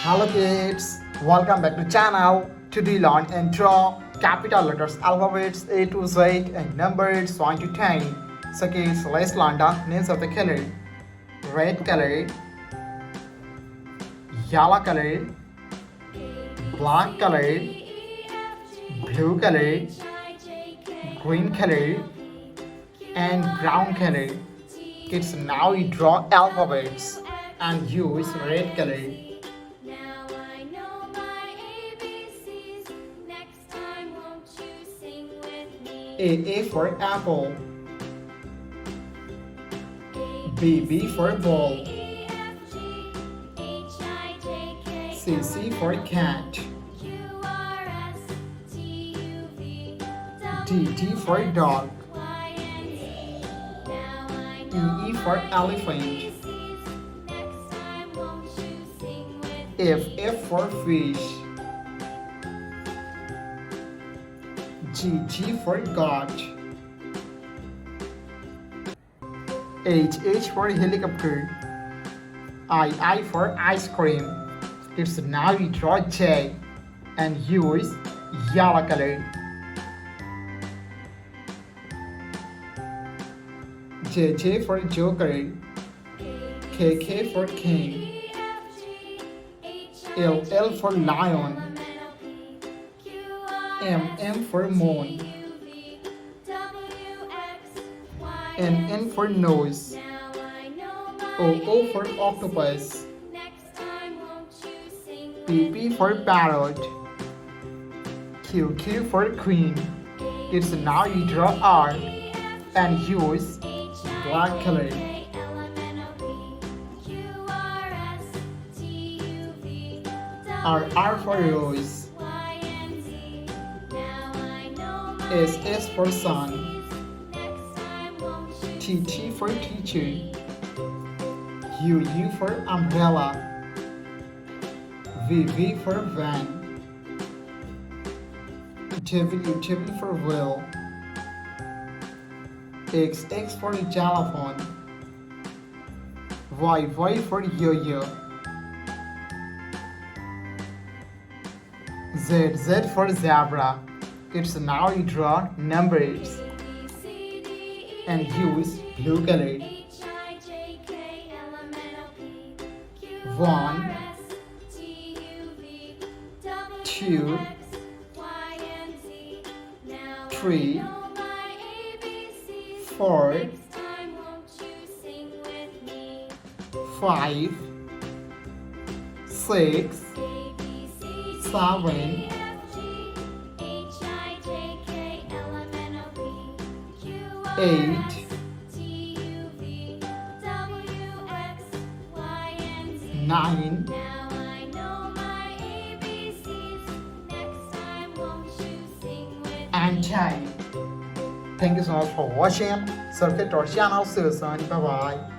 Hello kids, welcome back to channel. Today learn and draw capital letters, alphabets A to Z and numbers 1 to 10. So kids, let's learn the names of the color. Red color, yellow color, black color, blue color, green color, and brown color. Kids, now you draw alphabets and use red color. Now I know my ABCs. Next time, won't you sing with me? A for apple, B for ball, E, F, G, H, I, J, K, C for cat, Q, R, S, T, U, V, W, D for dog, Y, and Z. Now I know E for my elephant, ABCs. Next time, won't you sing with me? F for fish, G for goat, H for helicopter, I for ice cream. It's now you draw J and use yellow color. J for joker, K for king, E, F, G, H, I, L for lion, M, N, O, P, Q, R, M for moon, U, V, W, X, Y, N for nose, Now I know my O for octopus, Next time, won't you sing with P for parrot, Q for queen. It's now you draw R E, F, and use H, black I, color. J, K, L, M, N, O, P, Q, R, S, T, U, V, R for rose, Y, and Z. Now I know my S for sun, Next time, won't you T for teacher, U for umbrella, V for van, W for wheel, X for xylophone, Y for yo-yo, Z for zebra. It's now you draw numbers B, C, D, E, and use blue color. H, I, J, K, L, M, N, O, P, Q, 1, R, S, T, U, V, W, 2, X, Y, and Z. Now 3, I know my ABCs. 4, Next time, won't you sing with me? 5, 6, A, B, C, D, 7, E, F, G, H, I, J, K, L, M, N, O, P, Q, R, 8, S, T, U, V, W, X, Y, and Z. 9, Now I know my ABCs. Next time, won't you sing with me? and 10. Thank you so much for watching. Subscribe to our channel. See you soon. Bye bye.